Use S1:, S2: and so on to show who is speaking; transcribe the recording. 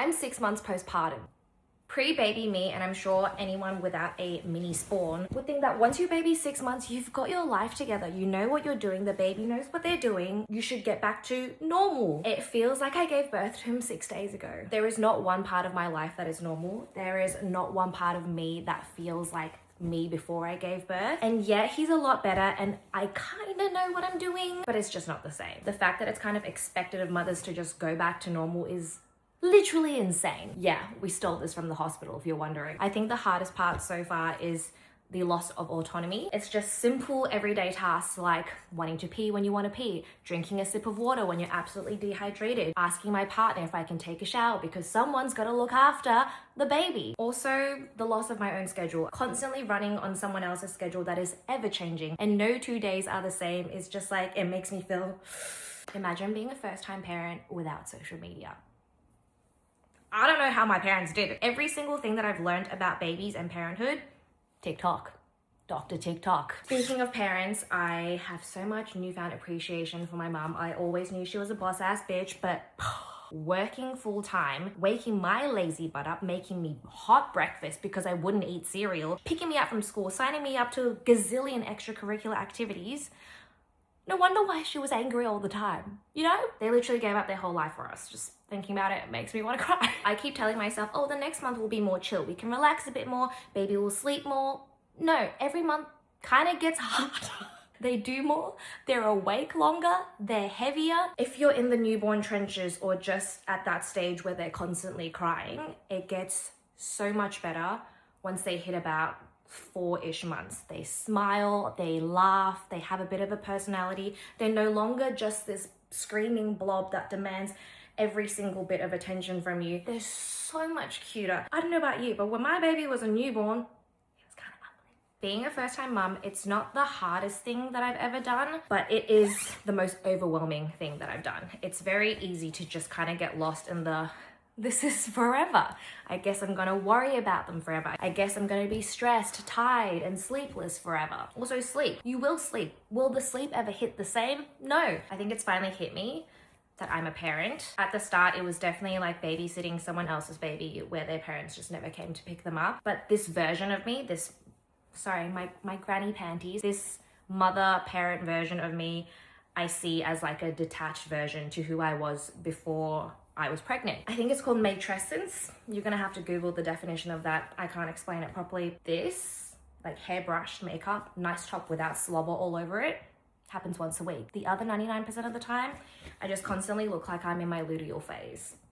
S1: I'm 6 months postpartum. Pre-baby me, and I'm sure anyone without a mini spawn would think that once your baby's 6 months, you've got your life together. You know what you're doing. The baby knows what they're doing. You should get back to normal. It feels like I gave birth to him 6 days ago. There is not one part of my life that is normal. There is not one part of me that feels like me before I gave birth, and yet he's a lot better and I kind of know what I'm doing, but it's just not the same. The fact that it's kind of expected of mothers to just go back to normal is literally insane. Yeah, we stole this from the hospital if you're wondering. I think the hardest part so far is the loss of autonomy. It's just simple everyday tasks like wanting to pee when you want to pee, drinking a sip of water when you're absolutely dehydrated, asking my partner if I can take a shower because someone's got to look after the baby. Also, the loss of my own schedule. Constantly running on someone else's schedule that is ever changing and no 2 days are the same is just like, it makes me feel, imagine being a first-time parent without social media. I don't know how my parents did it. Every single thing that I've learned about babies and parenthood, TikTok. Dr. TikTok. Speaking of parents, I have so much newfound appreciation for my mom. I always knew she was a boss ass bitch, but working full time, waking my lazy butt up, making me hot breakfast because I wouldn't eat cereal, picking me up from school, signing me up to a gazillion extracurricular activities. No wonder why she was angry all the time, you know? They literally gave up their whole life for us. Just thinking about it makes me want to cry. I keep telling myself, oh, the next month will be more chill. We can relax a bit more, baby will sleep more. No, every month kind of gets harder. They do more, they're awake longer, they're heavier. If you're in the newborn trenches or just at that stage where they're constantly crying, it gets so much better once they hit about 4-ish months. They smile, they laugh, they have a bit of a personality. They're no longer just this screaming blob that demands every single bit of attention from you. They're so much cuter. I don't know about you, but when my baby was a newborn, it was kind of ugly. Being a first-time mum, it's not the hardest thing that I've ever done, but it is the most overwhelming thing that I've done. It's very easy to just kind of get lost in the this is forever. I guess I'm gonna worry about them forever. I guess I'm gonna be stressed, tired, and sleepless forever. Also, sleep. You will sleep. Will the sleep ever hit the same? No. I think it's finally hit me that I'm a parent. At the start, it was definitely like babysitting someone else's baby where their parents just never came to pick them up. But this version of me, my granny panties, this mother-parent version of me, I see as like a detached version to who I was before I was pregnant. I think it's called matrescence. You're gonna have to Google the definition of that. I can't explain it properly. This, like hairbrushed makeup, nice top without slobber all over it, happens once a week. The other 99% of the time, I just constantly look like I'm in my luteal phase.